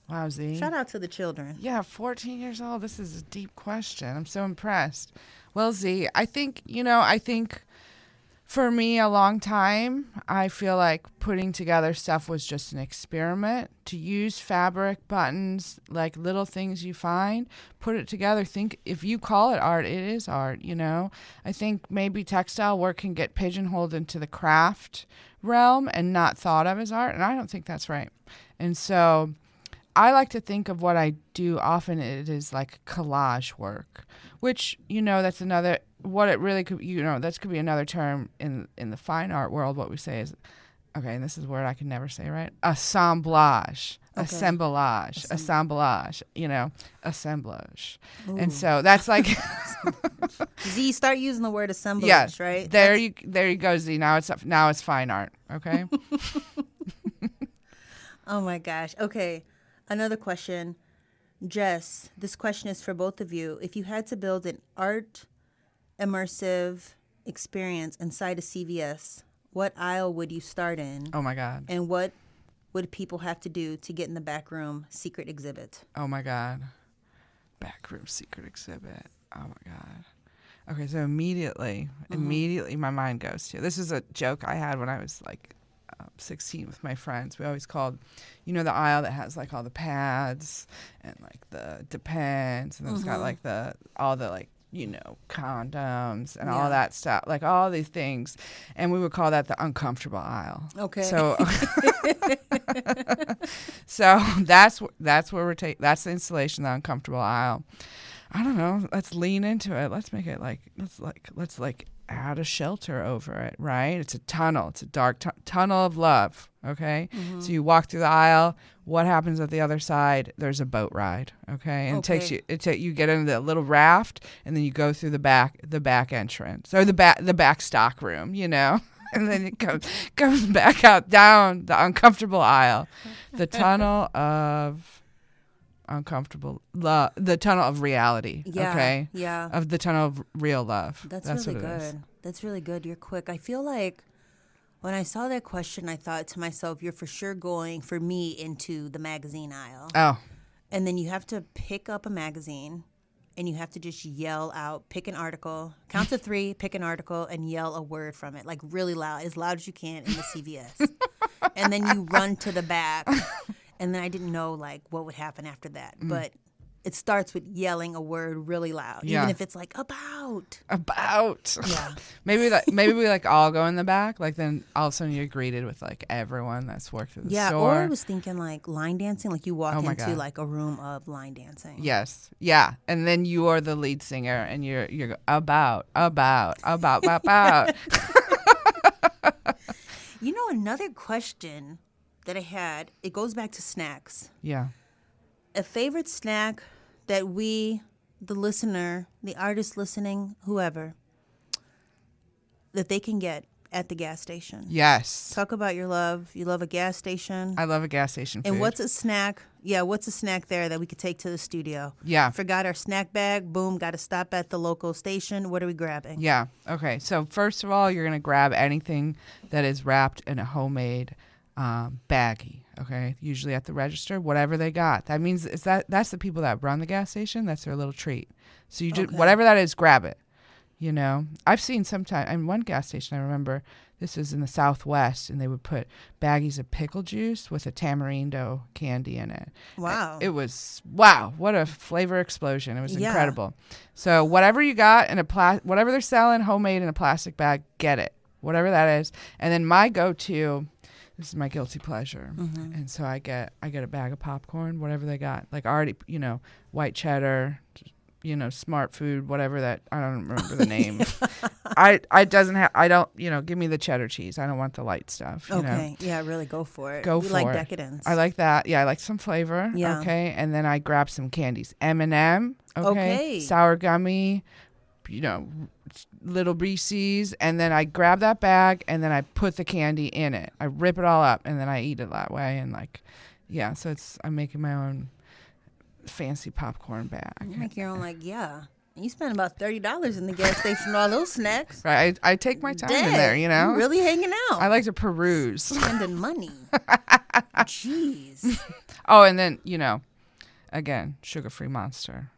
Wow, Z. Shout out to the children. Yeah, 14 years old. This is a deep question. I'm so impressed. Well, Z, I think for me, a long time, I feel like putting together stuff was just an experiment. To use fabric, buttons, like little things you find, put it together. Think if you call it art, it is art, I think maybe textile work can get pigeonholed into the craft realm and not thought of as art, and I don't think that's right. And so I like to think of what I do often, it is like collage work, which, that's another, what it really could, that could be another term in the fine art world. What we say is, okay, and this is a word I can never say right, assemblage, assemblage, assemblage, assemblage. Ooh. And so that's like Z, start using the word assemblage, right? There you go, Z. Now it's fine art, okay? Oh my gosh. Okay. Another question. Jess, this question is for both of you. If you had to build an art immersive experience inside a CVS, what aisle would you start in? Oh my God. And what would people have to do to get in the back room secret exhibit? Oh my God. Back room secret exhibit. Oh my God. Okay, so immediately my mind goes to, this is a joke I had when I was like 16 with my friends. We always called, the aisle that has like all the pads and like the Depends, and then it's got like all the like, condoms and all that stuff, like all these things, and we would call that the uncomfortable aisle. Okay. So so that's where we're taking, that's the installation, the uncomfortable aisle. I don't know, let's lean into it. Let's make it let's add a shelter over it, right? It's a tunnel. It's a dark tunnel of love, okay? So you walk through the aisle. What happens at the other side? There's a boat ride, okay? And you get into the little raft, and then you go through the back entrance, or the back stock room, and then it goes back out down the uncomfortable aisle, the tunnel of uncomfortable love, the tunnel of reality. Okay, of the tunnel of real love. That's what really it good. is. That's really good. You're quick. I feel like when I saw that question, I thought to myself, you're for sure going for me into the magazine aisle. Oh, and then you have to pick up a magazine and you have to just yell out, pick an article, count to 3, pick an article, and yell a word from it, like really loud as you can in the CVS. And then you run to the back. And then I didn't know like what would happen after that, but it starts with yelling a word really loud, even if it's like about. Yeah. maybe we like all go in the back, like then all of a sudden you're greeted with like everyone that's worked at the store. Or I was thinking like line dancing, like you walk into like a room of line dancing. Yes, yeah, and then you are the lead singer, and you're about. Another question that I had, it goes back to snacks. Yeah. A favorite snack that we, the listener, the artist listening, whoever, that they can get at the gas station. Yes. Talk about your love. You love a gas station. I love a gas station food. And what's a snack? Yeah, what's a snack there that we could take to the studio? Yeah. Forgot our snack bag. Boom, got to stop at the local station. What are we grabbing? Yeah. Okay. So first of all, you're going to grab anything that is wrapped in a homemade baggie. Okay. Usually at the register, whatever they got. That means that's the people that run the gas station. That's their little treat. So you just, whatever that is, grab it. I've seen sometimes, in one gas station, I remember, this was in the Southwest, and they would put baggies of pickle juice with a tamarindo candy in it. Wow. It was, wow, what a flavor explosion. It was incredible. So whatever you got in whatever they're selling homemade in a plastic bag, get it, whatever that is. And then my go-to, this is my guilty pleasure. And so I get a bag of popcorn, whatever they got, like already, white cheddar, smart food, whatever that, I don't remember the name. Give me the cheddar cheese. I don't want the light stuff. Okay. Yeah, really go for it. We like decadence. I like that. Yeah, I like some flavor. Yeah. Okay. And then I grab some candies. M&M. Okay. Sour gummy. little Reese's, and then I grab that bag and then I put the candy in it. I rip it all up and then I eat it that way. And so I'm making my own fancy popcorn bag. You make your own, you spend about $30 in the gas station for all those snacks. Right. I take my time in there, You're really hanging out. I like to peruse. Spending money. Jeez. Oh, and then, again, sugar-free Monster.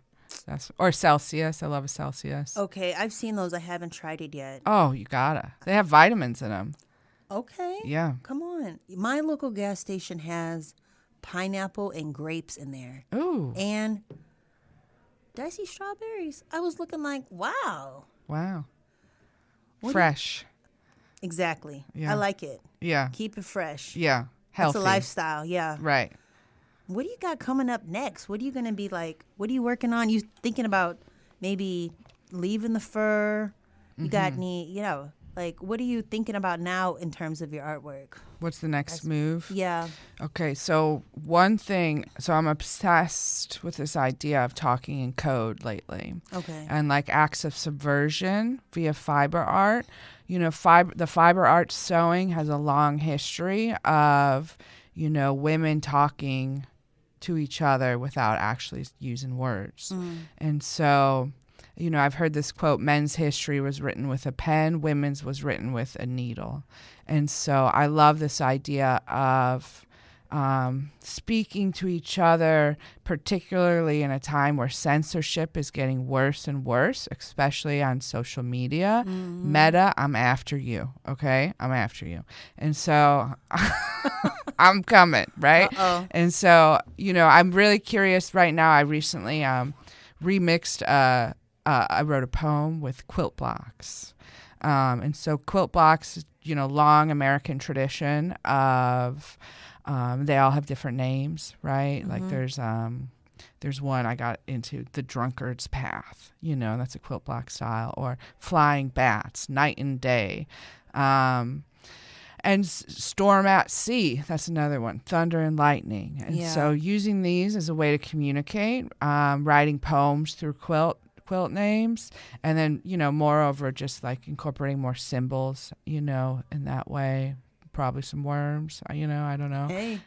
Or Celsius. I love a Celsius. Okay, I've seen those. I haven't tried it yet. Oh, you gotta. They have vitamins in them. Okay. Yeah. Come on. My local gas station has pineapple and grapes in there. Ooh. And did I see strawberries? I was looking like, wow. Wow. Fresh. Exactly. Yeah. I like it. Yeah. Keep it fresh. Yeah. Healthy. It's a lifestyle. Yeah. Right. What do you got coming up next? What are you going to be like? What are you working on? You thinking about maybe leaving the fur? You got any, what are you thinking about now in terms of your artwork? What's the next move? Yeah. Okay, so one thing, I'm obsessed with this idea of talking in code lately. Okay. And acts of subversion via fiber art. The fiber art sewing has a long history of, women talking to each other without actually using words. And so, I've heard this quote, men's history was written with a pen, women's was written with a needle. And so I love this idea of speaking to each other, particularly in a time where censorship is getting worse and worse, especially on social media. Meta, I'm after you, okay? I'm after you. And so I'm coming, right? Uh-oh. And so, I'm really curious right now. I recently remixed, I wrote a poem with quilt blocks. And so quilt blocks, long American tradition of... they all have different names, right? There's one I got into, the drunkard's path, that's a quilt block style, or flying bats, night and day. And storm at sea, that's another one, thunder and lightning. And so using these as a way to communicate, writing poems through quilt names, and then, moreover, just incorporating more symbols, in that way. Probably some worms, I don't know. Hey.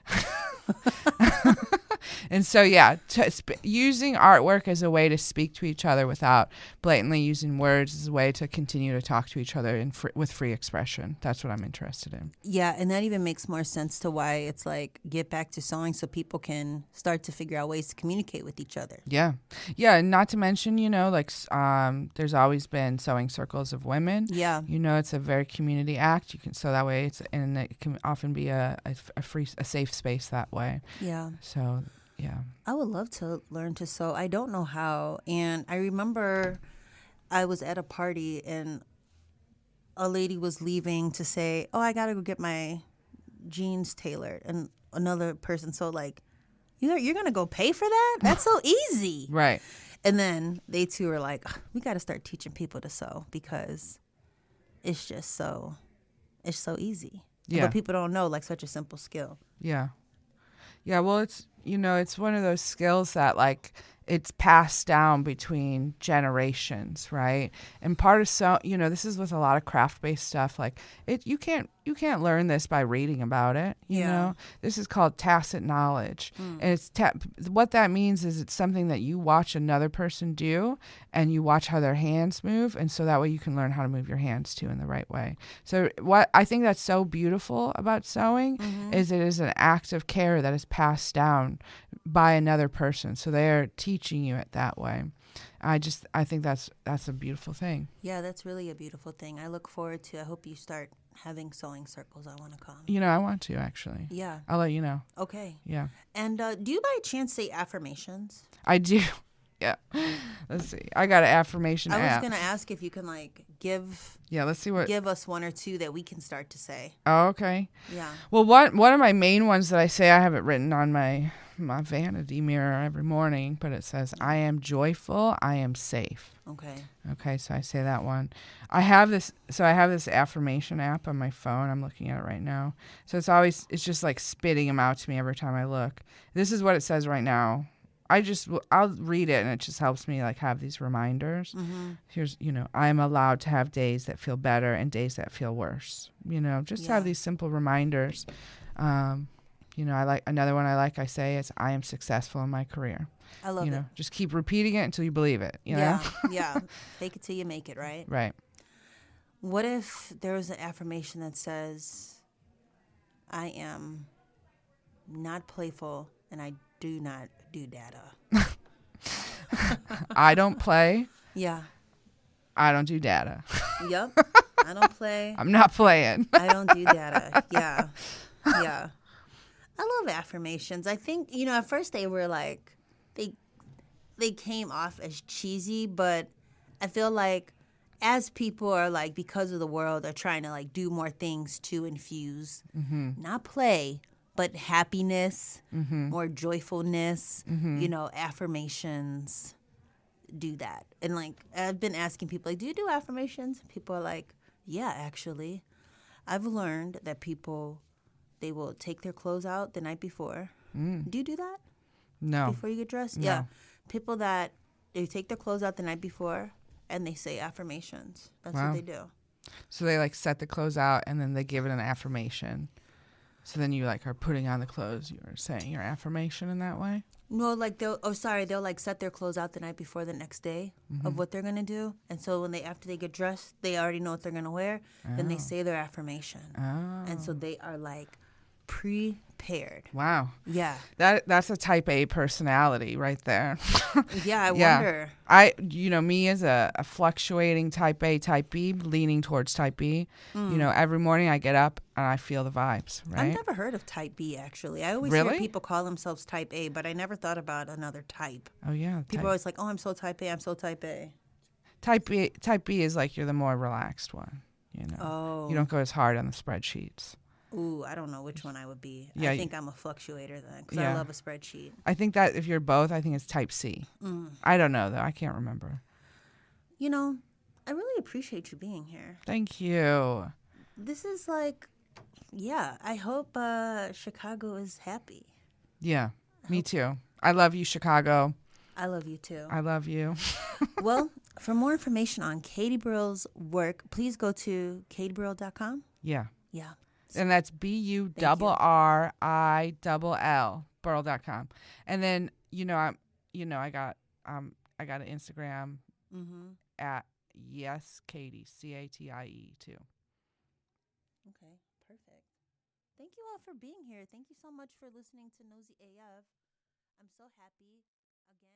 And so, using artwork as a way to speak to each other without blatantly using words is a way to continue to talk to each other with free expression. That's what I'm interested in. Yeah, and that even makes more sense to why it's get back to sewing so people can start to figure out ways to communicate with each other. Yeah. Yeah, and not to mention, there's always been sewing circles of women. Yeah. It's a very community act. You can sew that way, and it can often be a safe space that way. Yeah. So... yeah. I would love to learn to sew. I don't know how. And I remember I was at a party and a lady was leaving to say, oh, I got to go get my jeans tailored. And another person, you're going to go pay for that? That's so easy. Right. And then they too were like, we got to start teaching people to sew because it's just so easy. Yeah. But people don't know such a simple skill. Yeah. Yeah, well, it's one of those skills that it's passed down between generations, right? And part of this is with a lot of craft-based stuff. You can't learn this by reading about it. You know, this is called tacit knowledge, and it's what that means is it's something that you watch another person do, and you watch how their hands move, and so that way you can learn how to move your hands too in the right way. So what I think that's so beautiful about sewing is it is an act of care that is passed down by another person. So they're teaching you it that way. I think that's a beautiful thing. Yeah, that's really a beautiful thing. I look forward to, I hope you start having sewing circles, I want to come. I want to, actually. Yeah. I'll let you know. Okay. Yeah. And do you by chance say affirmations? I do. Yeah. Let's see. I got an affirmation app. I was going to ask if you can give... Yeah, let's see what... Give us one or two that we can start to say. Oh, okay. Yeah. Well, one of my main ones that I say, I have it written on my vanity mirror every morning, but it says, I am joyful, I am safe. Okay, so I say that one. I have this affirmation app on my phone. I'm looking at it right now. So it's just spitting them out to me every time I look. This is what it says right now. I'll read it, and it just helps me like have these reminders. Mm-hmm. Here's, I'm allowed to have days that feel better and days that feel worse. Just have these simple reminders. I like another one I say is I am successful in my career. I love it. Just keep repeating it until you believe it. Yeah. Fake it till you make it, right? Right. What if there was an affirmation that says, I am not playful and I do not do data? I don't play. Yeah. I don't do data. Yep. I don't play. I'm not playing. I don't do data. Yeah. Yeah. I love affirmations. I think, at first they were like, they came off as cheesy, but I feel like as people are like, because of the world, are trying to like do more things to infuse, not play, but happiness, more joyfulness, affirmations do that. And like, I've been asking people, like, do you do affirmations? People are like, yeah, actually. I've learned that people, they will take their clothes out the night before. Do you do that? No. Before you get dressed? No. Yeah. People that, they take their clothes out the night before and they say affirmations. That's what they do. So they like set the clothes out and then they give it an affirmation. So then you like are putting on the clothes. You're saying your affirmation in that way? No, like they'll like set their clothes out the night before the next day of what they're going to do. And so after they get dressed, they already know what they're going to wear. Then they say their affirmation. And so they are like prepared. Wow. Yeah. That's a type A personality right there. Yeah, I wonder. Me as a fluctuating type A, type B, leaning towards type B. Every morning I get up and I feel the vibes, right? I've never heard of type B, actually. I always Really? hear people call themselves type A, but I never thought about another type. Oh, yeah. People are always like, oh, I'm so type A, I'm so type A. Type B is like you're the more relaxed one, Oh. You don't go as hard on the spreadsheets. Ooh, I don't know which one I would be. Yeah, I think I'm a fluctuator then, because I love a spreadsheet. I think that if you're both, I think it's type C. I don't know, though. I can't remember. I really appreciate you being here. Thank you. This is like, I hope Chicago is happy. Yeah, me too. I love you, Chicago. I love you too. I love you. Well, for more information on Catie Burrill's work, please go to catieburrill.com. Yeah. Yeah. And that's BURRILL, Burrill.com. And then, I got an Instagram at yes Catie, CATIE too. Okay, perfect. Thank you all for being here. Thank you so much for listening to noseyAF. I'm so happy. Again,